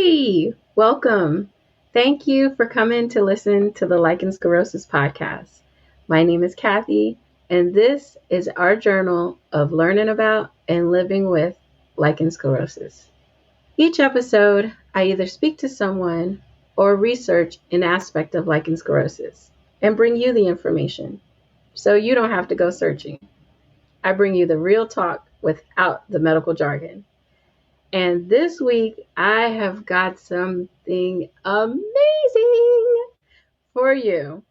Hey, welcome. Thank you for coming to listen to the Lichen Sclerosis podcast. My name is Kathy, and this is our journal of learning about and living with lichen sclerosis. Each episode, I either speak to someone or research an aspect of lichen sclerosis and bring you the information so you don't have to go searching. I bring you the real talk without the medical jargon. And this week, I have got something amazing for you.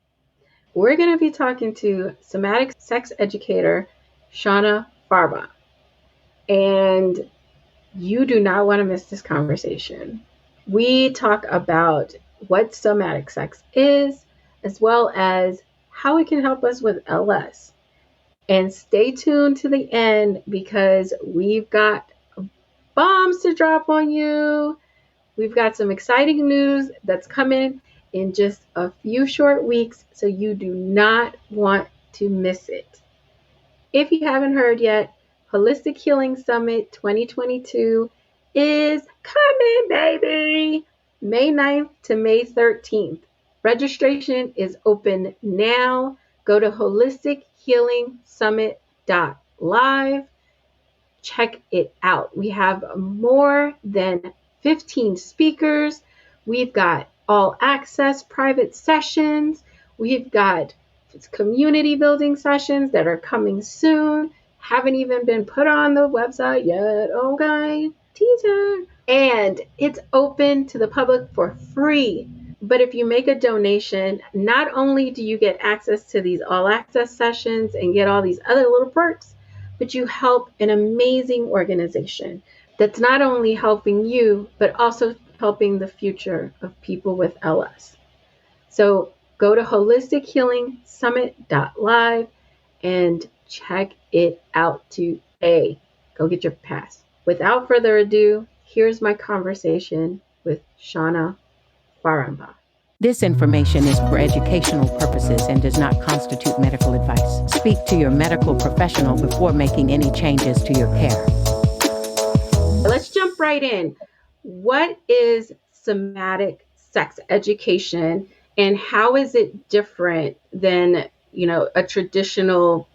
We're going to be talking to somatic sex educator, Shauna Farabaugh. And you do not want to miss this conversation. We talk about what somatic sex is, as well as how it can help us with LS. And stay tuned to the end because we've got bombs to drop on you. We've got some exciting news that's coming in just a few short weeks, so you do not want to miss it. If you haven't heard yet, Holistic Healing Summit 2022 is coming, baby! May 9th to May 13th. Registration is open now. Go to holistichealingsummit.live. Check it out. We have more than 15 speakers. We've got all access private sessions. We've got community building sessions that are coming soon. Haven't even been put on the website yet. Okay, teaser. And it's open to the public for free. But if you make a donation, not only do you get access to these all access sessions and get all these other little perks, but you help an amazing organization that's not only helping you, but also helping the future of people with LS. So go to holistichealingsummit.live and check it out today. Go get your pass. Without further ado, here's my conversation with Shauna Farabaugh. This information is for educational purposes and does not constitute medical advice. Speak to your medical professional before making any changes to your care. Let's jump right in. What is somatic sex education and how is it different than, a traditional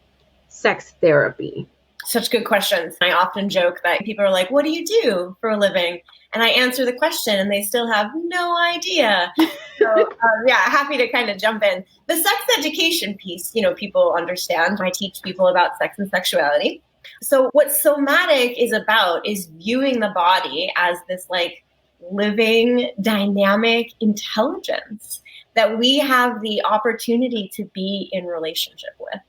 sex therapy? Such good questions. I often joke that people are like, what do you do for a living? And I answer the question and they still have no idea. So happy to kind of jump in. The sex education piece, people understand. I teach people about sex and sexuality. So what somatic is about is viewing the body as this living, dynamic intelligence that we have the opportunity to be in relationship with.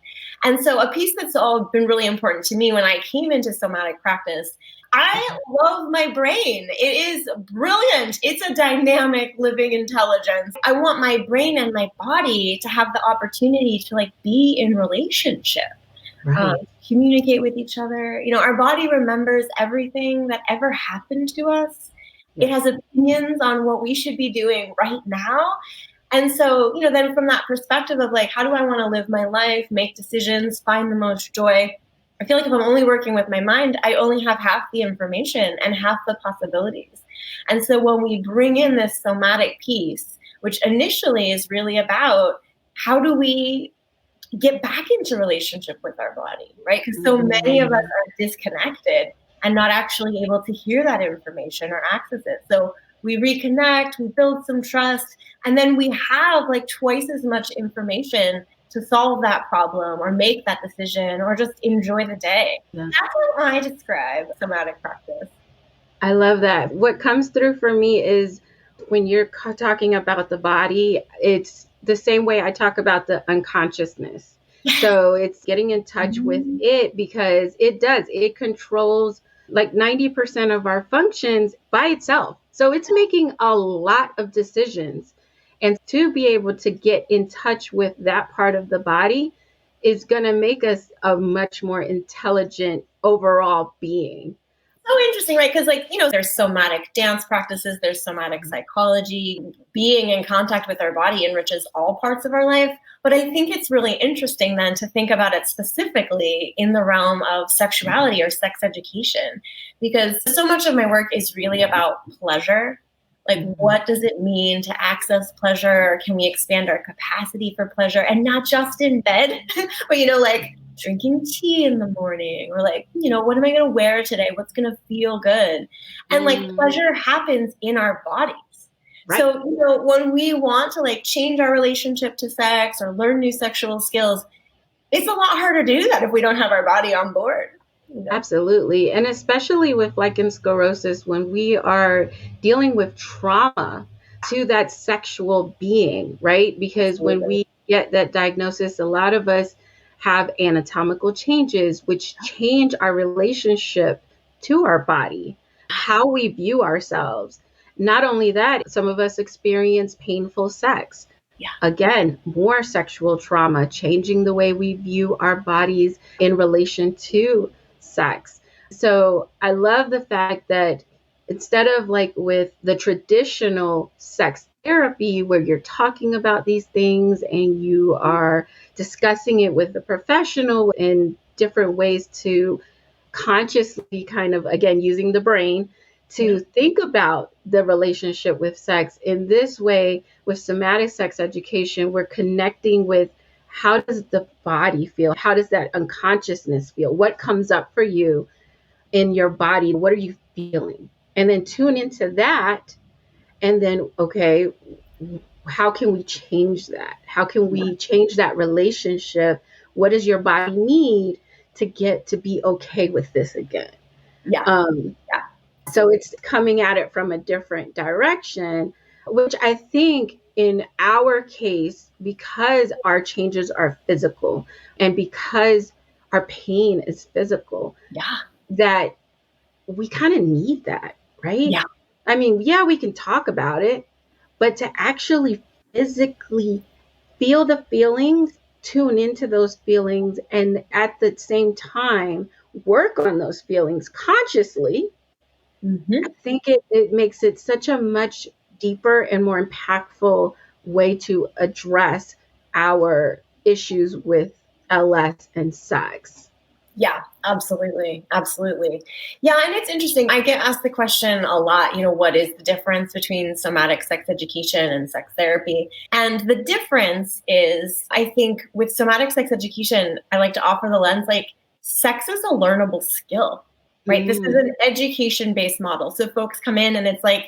And so a piece that's all been really important to me when I came into somatic practice, I love my brain. It is brilliant. It's a dynamic living intelligence. I want my brain and my body to have the opportunity to be in relationship, communicate with each other. Our body remembers everything that ever happened to us. It has opinions on what we should be doing right now. And so, then from that perspective of how do I want to live my life, make decisions, find the most joy? I feel like if I'm only working with my mind, I only have half the information and half the possibilities. And so when we bring in this somatic piece, which initially is really about how do we get back into relationship with our body, right? Because so many of us are disconnected and not actually able to hear that information or access it. So we reconnect, we build some trust, and then we have twice as much information to solve that problem or make that decision or just enjoy the day. Yeah. That's how I describe somatic practice. I love that. What comes through for me is when you're talking about the body, it's the same way I talk about the unconsciousness. So it's getting in touch with it because it controls 90% of our functions by itself. So it's making a lot of decisions. And to be able to get in touch with that part of the body is going to make us a much more intelligent overall being. So interesting, right? Because there's somatic dance practices, there's somatic psychology. Being in contact with our body enriches all parts of our life. But I think it's really interesting then to think about it specifically in the realm of sexuality or sex education, because so much of my work is really about pleasure. Like, what does it mean to access pleasure? Can we expand our capacity for pleasure? And not just in bed, but, like drinking tea in the morning, or like, what am I going to wear today? What's going to feel good? And like pleasure happens in our bodies. Right. So, when we want to like change our relationship to sex or learn new sexual skills, it's a lot harder to do that if we don't have our body on board. Absolutely. And especially with lichen sclerosis, when we are dealing with trauma to that sexual being, right? Because when we get that diagnosis, a lot of us have anatomical changes, which change our relationship to our body, how we view ourselves. Not only that, some of us experience painful sex. Yeah. Again, more sexual trauma, changing the way we view our bodies in relation to sex. So I love the fact that instead of like with the traditional sex therapy where you're talking about these things and you are discussing it with the professional in different ways to consciously kind of, again, using the brain to think about the relationship with sex. In this way, with somatic sex education, we're connecting with how does the body feel? How does that unconsciousness feel? What comes up for you in your body? What are you feeling? And then tune into that. And then, okay, how can we change that? How can we change that relationship? What does your body need to get to be okay with this again? Yeah. So it's coming at it from a different direction, which I think in our case, because our changes are physical and because our pain is physical, that we kind of need that, right? Yeah. I mean, yeah, we can talk about it, but to actually physically feel the feelings, tune into those feelings, and at the same time, work on those feelings consciously, I think it makes it such a much deeper and more impactful way to address our issues with LS and sex. Yeah, absolutely. Absolutely. Yeah. And it's interesting. I get asked the question a lot, what is the difference between somatic sex education and sex therapy? And the difference is, I think with somatic sex education, I like to offer the lens, like sex is a learnable skill, right? This is an education-based model. So folks come in and it's like,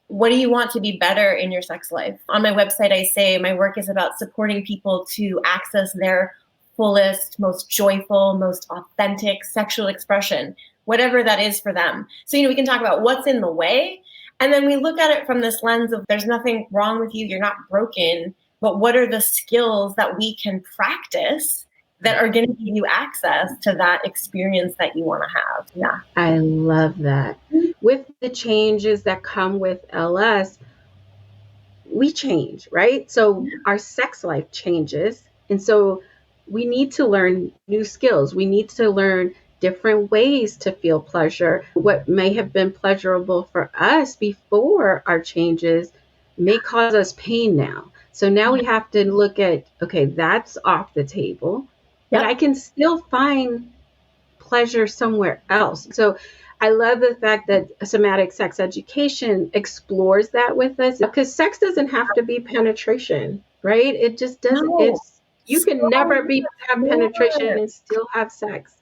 what do you want to be better in your sex life? On my website, I say my work is about supporting people to access their fullest, most joyful, most authentic sexual expression, whatever that is for them. So, we can talk about what's in the way. And then we look at it from this lens of there's nothing wrong with you. You're not broken. But what are the skills that we can practice that are going to give you access to that experience that you want to have? Yeah. I love that. With the changes that come with LS, we change, right? So our sex life changes. And so we need to learn new skills. We need to learn different ways to feel pleasure. What may have been pleasurable for us before our changes may cause us pain now. So now we have to look at, okay, that's off the table, but I can still find pleasure somewhere else. So I love the fact that somatic sex education explores that with us, because sex doesn't have to be penetration, right? It just doesn't. No. You can never have penetration and still have sex.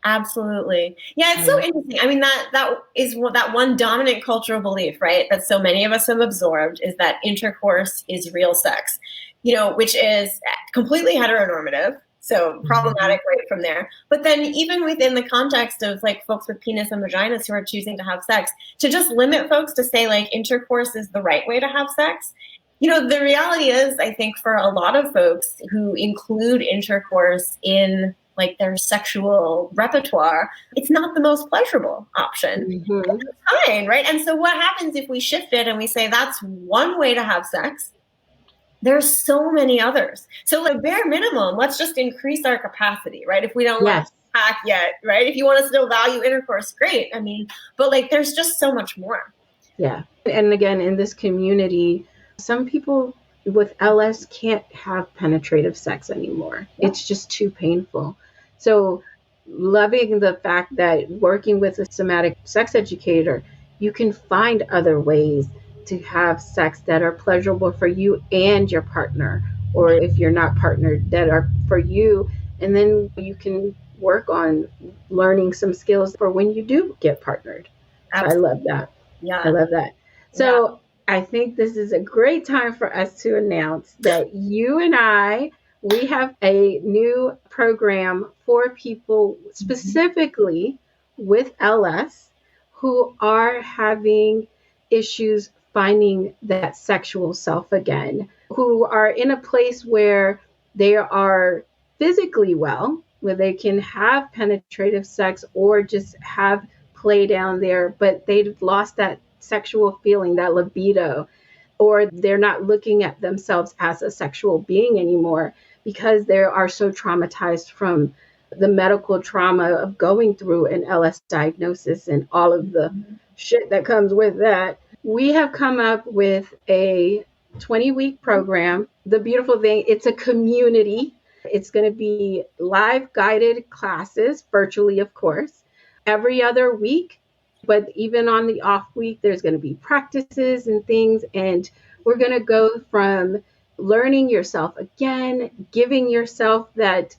Absolutely. Yeah, it's so interesting. I mean, that is that one dominant cultural belief, right? That so many of us have absorbed is that intercourse is real sex, which is completely heteronormative. So problematic right from there. But then even within the context of like folks with penis and vaginas who are choosing to have sex, to just limit folks to say like intercourse is the right way to have sex. The reality is, I think for a lot of folks who include intercourse in like their sexual repertoire, it's not the most pleasurable option. It's fine, right? And so what happens if we shift it and we say that's one way to have sex? There's so many others. So like bare minimum, let's just increase our capacity, right? If we don't hack yet, right? If you want to still value intercourse, great. I mean, but like there's just so much more. Yeah. And again, in this community, some people with LS can't have penetrative sex anymore. Yeah. It's just too painful. So loving the fact that working with a somatic sex educator, you can find other ways to have sex that are pleasurable for you and your partner, or if you're not partnered, that are for you. And then you can work on learning some skills for when you do get partnered. So I love that. I Yeah. love that. So I think this is a great time for us to announce that you and we have a new program for people specifically with LS who are having issues finding that sexual self again, who are in a place where they are physically well, where they can have penetrative sex or just have play down there, but they've lost that sexual feeling, that libido, or they're not looking at themselves as a sexual being anymore because they are so traumatized from the medical trauma of going through an LS diagnosis and all of the shit that comes with that. We have come up with a 20-week program. The beautiful thing, it's a community. It's going to be live guided classes, virtually, of course, every other week. But even on the off week, there's going to be practices and things. And we're going to go from learning yourself again, giving yourself that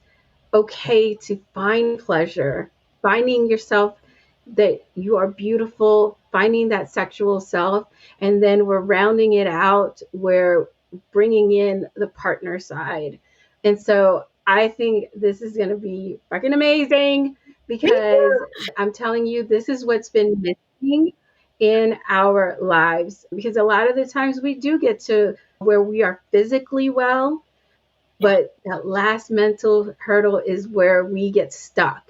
okay to find pleasure, finding yourself that you are beautiful, finding that sexual self. And then we're rounding it out, we're bringing in the partner side. And so I think this is going to be fucking amazing because I'm telling you, this is what's been missing in our lives. Because a lot of the times we do get to where we are physically well, but that last mental hurdle is where we get stuck.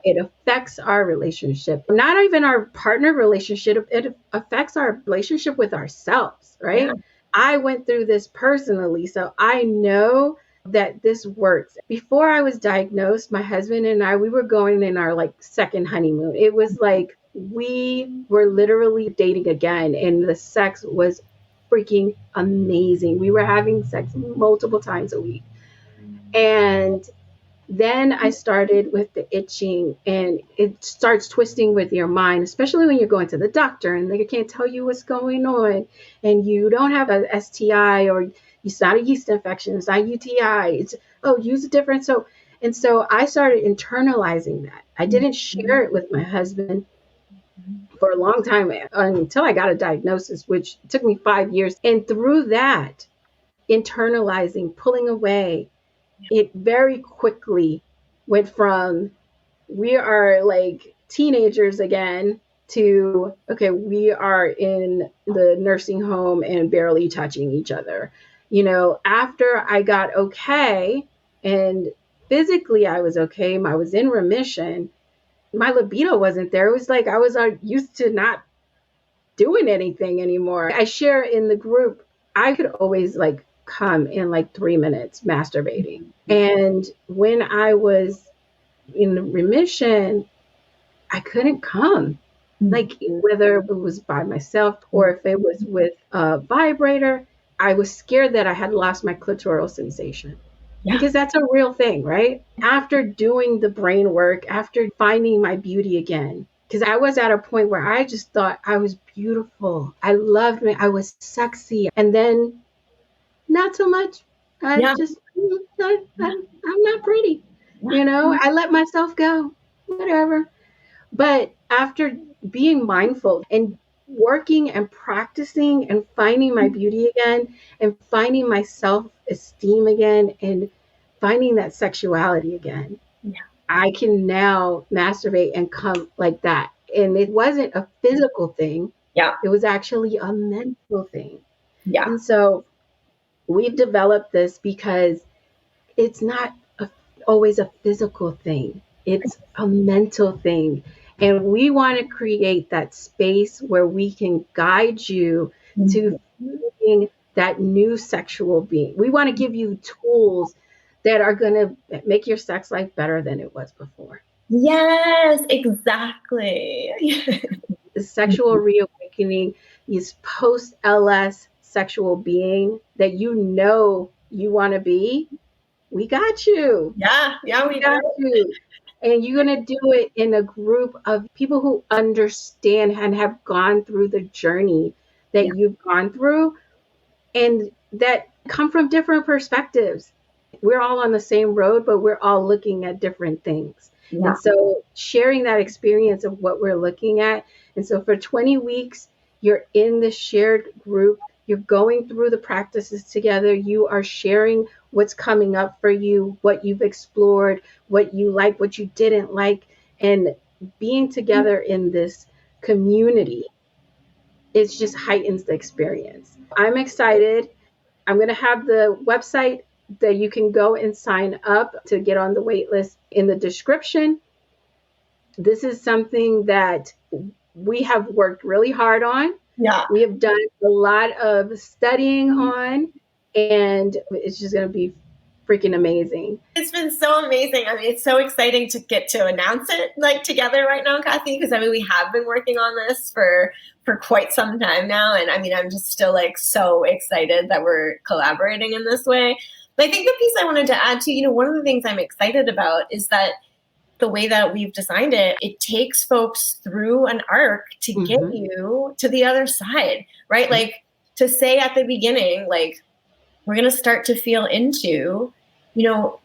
It affects our relationship, not even our partner relationship. It affects our relationship with ourselves, right? Yeah. I went through this personally, so I know that this works. Before I was diagnosed, my husband and I, we were going in our like second honeymoon. It was like we were literally dating again, and the sex was freaking amazing. We were having sex multiple times a week. And then I started with the itching, and it starts twisting with your mind, especially when you're going to the doctor and they can't tell you what's going on, and you don't have a STI, or it's not a yeast infection, it's not UTI, it's use a different soap. And so I started internalizing that. I didn't share it with my husband for a long time until I got a diagnosis, which took me 5 years. And through that, internalizing, pulling away, it very quickly went from we are like teenagers again to okay, we are in the nursing home and barely touching each other. After I got okay and physically I was okay, I was in remission, my libido wasn't there. It was like I was used to not doing anything anymore. I share in the group, I could always like come in like 3 minutes masturbating. And when I was in remission, I couldn't come. Like whether it was by myself or if it was with a vibrator, I was scared that I had lost my clitoral sensation. Yeah. Because that's a real thing, right? After doing the brain work, after finding my beauty again, because I was at a point where I just thought I was beautiful. I loved me. I was sexy. And then not so much. I'm not pretty. I let myself go, whatever. But after being mindful and working and practicing and finding my beauty again and finding my self-esteem again and finding that sexuality again, I can now masturbate and come like that. And it wasn't a physical thing. Yeah. It was actually a mental thing. Yeah. And so we've developed this because it's not always a physical thing. It's a mental thing. And we want to create that space where we can guide you to being that new sexual being. We want to give you tools that are going to make your sex life better than it was before. Yes, exactly. The sexual reawakening is post-LS sexual being that you want to be. We got you. Yeah, we got you. And you're going to do it in a group of people who understand and have gone through the journey that you've gone through and that come from different perspectives. We're all on the same road, but we're all looking at different things. Yeah. And so sharing that experience of what we're looking at. And so for 20 weeks, you're in this shared group. You're going through the practices together. You are sharing what's coming up for you, what you've explored, what you like, what you didn't like, and being together in this community. It just heightens the experience. I'm excited. I'm going to have the website that you can go and sign up to get on the wait list in the description. This is something that we have worked really hard on. Yeah. We have done a lot of studying on, and it's just going to be freaking amazing. It's been so amazing. I mean, it's so exciting to get to announce it like together right now, Kathy, because I mean, we have been working on this for quite some time now. And I mean, I'm just still like so excited that we're collaborating in this way. But I think the piece I wanted to add to, you know, one of the things I'm excited about is that the way that we've designed it, it takes folks through an arc to get you to the other side, right? Like to say at the beginning, like, we're going to start to feel into, you know,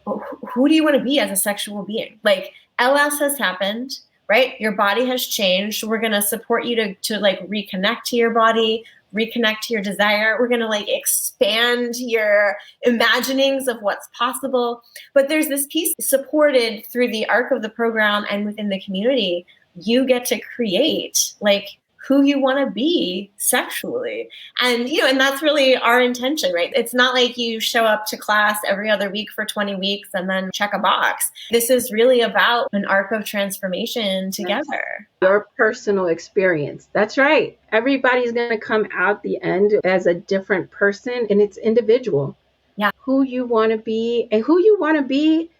who do you want to be as a sexual being? Like LS has happened, right? Your body has changed. We're going to support you to like reconnect to your body, reconnect to your desire. We're going to like expand your imaginings of what's possible. But there's this piece supported through the arc of the program and within the community. You get to create like who you want to be sexually. And, you know, and that's really our intention, right? It's not like you show up to class every other week for 20 weeks and then check a box. This is really about an arc of transformation together. Your personal experience. That's right. Everybody's going to come out the end as a different person, and it's individual. Yeah. Who you want to be and who you want to be,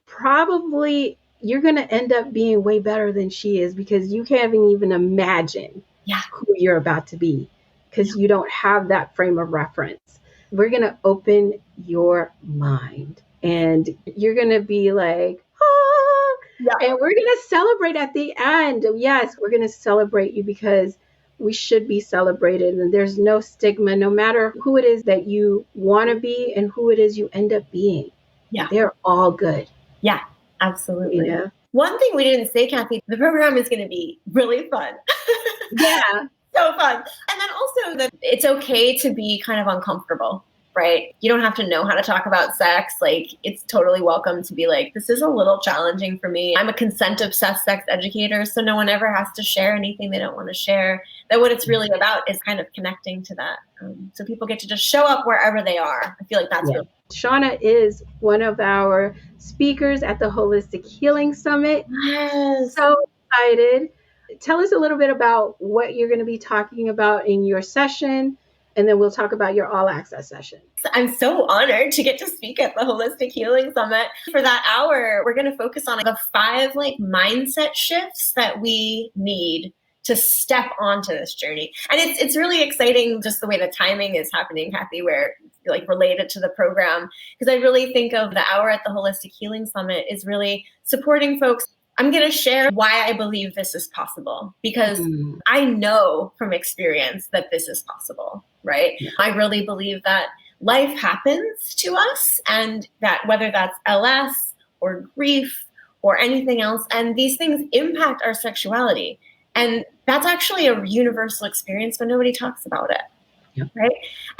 probably you're going to end up being way better than she is because you can't even imagine who you're about to be because you don't have that frame of reference. We're going to open your mind and you're going to be like, oh, and we're going to celebrate at the end. Yes, we're going to celebrate you because we should be celebrated and there's no stigma, no matter who it is that you want to be and who it is you end up being. Yeah. They're all good. Yeah. Absolutely. Yeah. One thing we didn't say, Kathy, the program is going to be really fun. Yeah. So fun. And then also that it's okay to be kind of uncomfortable, right? You don't have to know how to talk about sex. Like it's totally welcome to be like, this is a little challenging for me. I'm a consent-obsessed sex educator, so no one ever has to share anything they don't want to share. That what it's really about is kind of connecting to that. So people get to just show up wherever they are. I feel like that's really Shauna is one of our speakers at the Holistic Healing Summit. Yes. So excited. Tell us a little bit about what you're going to be talking about in your session, and then we'll talk about your all access session. I'm so honored to get to speak at the Holistic Healing Summit. For that hour, we're going to focus on the 5 like mindset shifts that we need to step onto this journey. And it's really exciting just the way the timing is happening, Kathy, where like related to the program, because I really think of the hour at the Holistic Healing Summit is really supporting folks. I'm going to share why I believe this is possible, because I know from experience that this is possible, right? Yeah. I really believe that life happens to us, and that whether that's LS or grief or anything else, and these things impact our sexuality. And that's actually a universal experience, but nobody talks about it. Yep. Right.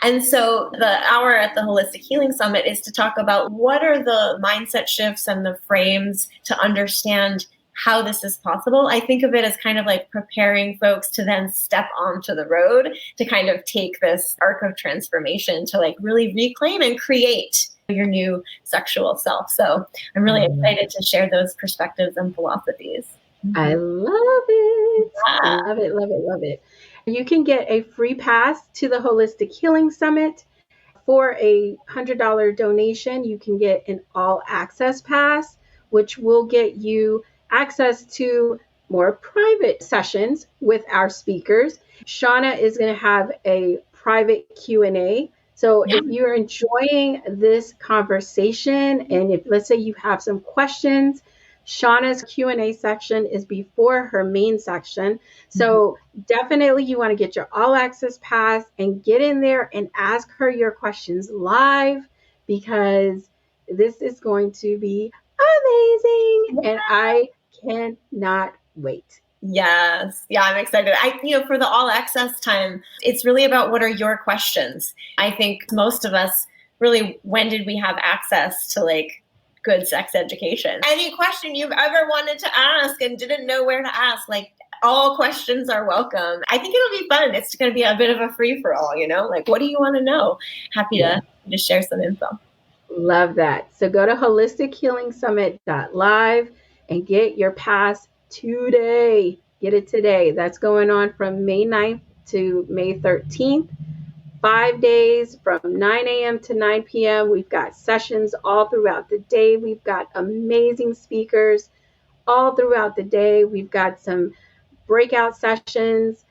And so the hour at the Holistic Healing Summit is to talk about what are the mindset shifts and the frames to understand how this is possible. I think of it as kind of like preparing folks to then step onto the road to kind of take this arc of transformation to like really reclaim and create your new sexual self. So I'm really excited to share those perspectives and philosophies. I love it. I love it, love it, love it. You can get a free pass to the Holistic Healing Summit. For a $100 donation, you can get an all access pass, which will get you access to more private sessions with our speakers. Shauna is going to have a private Q&A. So if you're enjoying this conversation, and if let's say you have some questions, Shauna's Q&A section is before her main section. So definitely you want to get your all access pass and get in there and ask her your questions live, because this is going to be amazing. And I cannot wait. Yes. Yeah, I'm excited. For the all access time, it's really about what are your questions. I think most of us really, when did we have access to like good sex education? Any question you've ever wanted to ask and didn't know where to ask, like all questions are welcome. I think it'll be fun. It's going to be a bit of a free for all, like what do you want to know? Happy to share some info. Love that. So go to holistichealingsummit.live and get your pass today. Get it today. That's going on from May 9th to May 13th. 5 days from 9 a.m. to 9 p.m. We've got sessions all throughout the day. We've got amazing speakers all throughout the day. We've got some breakout sessions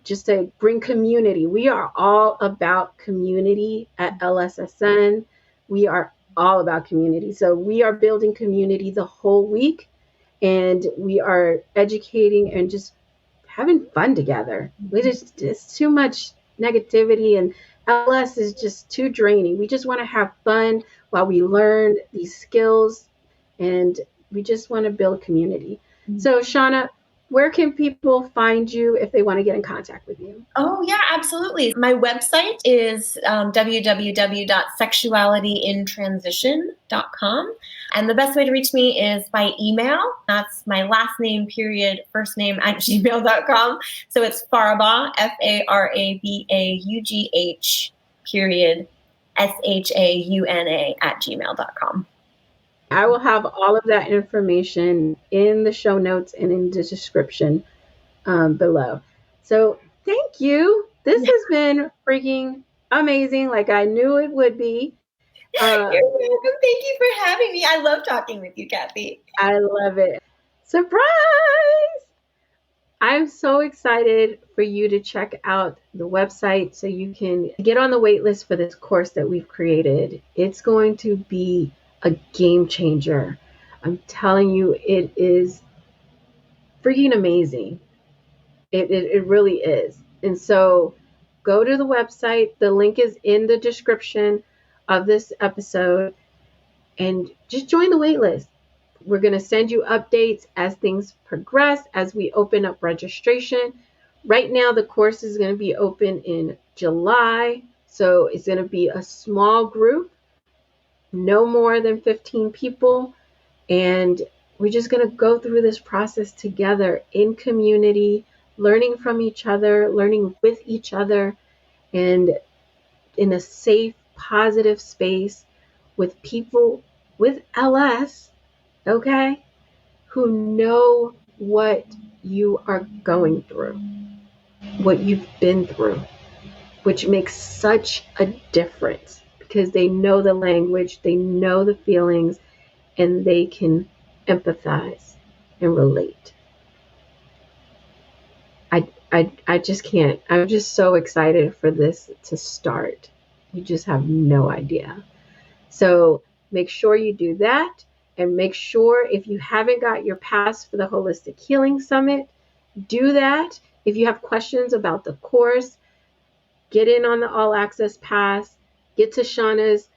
just to bring community. We are all about community at LSSN. We are all about community. So we are building community the whole week, and we are educating and just having fun together. It's too much negativity, and LS is just too draining. We just want to have fun while we learn these skills, and we just want to build community. So Shauna, where can people find you if they want to get in contact with you? Oh, yeah, absolutely. My website is www.sexualityintransition.com. And the best way to reach me is by email. That's my last name, period, first name @gmail.com. So it's Farabaugh, FARABAUGH, period, SHAUNA @gmail.com. I will have all of that information in the show notes and in the description below. So thank you. This has been freaking amazing, like I knew it would be. You're welcome. Thank you for having me. I love talking with you, Kathy. I love it. Surprise! I'm so excited for you to check out the website so you can get on the wait list for this course that we've created. It's going to be a game changer. I'm telling you, it is freaking amazing. It really is. And so go to the website. The link is in the description of this episode, and just join the wait list. We're going to send you updates as things progress, as we open up registration. Right now, the course is going to be open in July. So it's going to be a small group, no more than 15 people. And we're just going to go through this process together in community, learning from each other, learning with each other, and in a safe, positive space with people with LS, okay, who know what you are going through, what you've been through, which makes such a difference because they know the language, they know the feelings, and they can empathize and relate. I just can't. I'm just so excited for this to start. You just have no idea. So make sure you do that, and make sure if you haven't got your pass for the Holistic Healing Summit, do that. If you have questions about the course, get in on the All Access Pass, get to Shauna's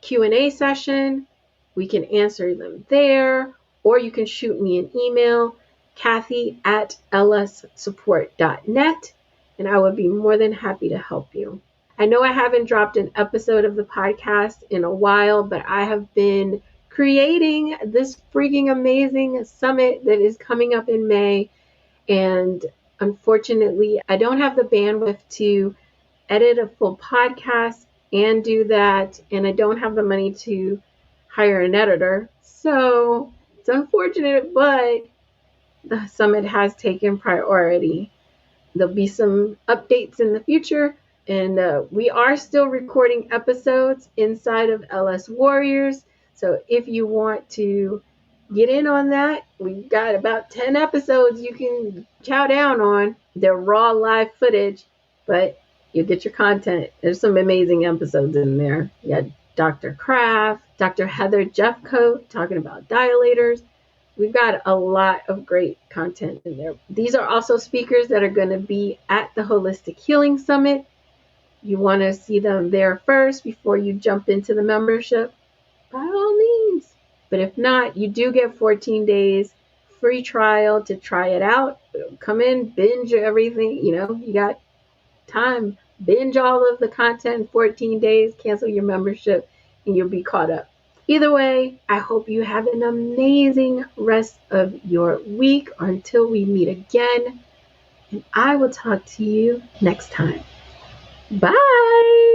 Q&A session. We can answer them there, or you can shoot me an email, Kathy@lssupport.net, and I would be more than happy to help you. I know I haven't dropped an episode of the podcast in a while, but I have been creating this freaking amazing summit that is coming up in May. And unfortunately, I don't have the bandwidth to edit a full podcast and do that. And I don't have the money to hire an editor. So it's unfortunate, but the summit has taken priority. There'll be some updates in the future, and we are still recording episodes inside of LS Warriors. So if you want to get in on that, we've got about 10 episodes you can chow down on. They're raw live footage, but you'll get your content. There's some amazing episodes in there. You got Dr. Kraft, Dr. Heather Jeffcoat talking about dilators, We've got a lot of great content in there. These are also speakers that are going to be at the Holistic Healing Summit. You want to see them there first before you jump into the membership, by all means. But if not, you do get 14 days free trial to try it out. Come in, binge everything. You got time. Binge all of the content in 14 days, cancel your membership, and you'll be caught up. Either way, I hope you have an amazing rest of your week until we meet again. And I will talk to you next time. Bye.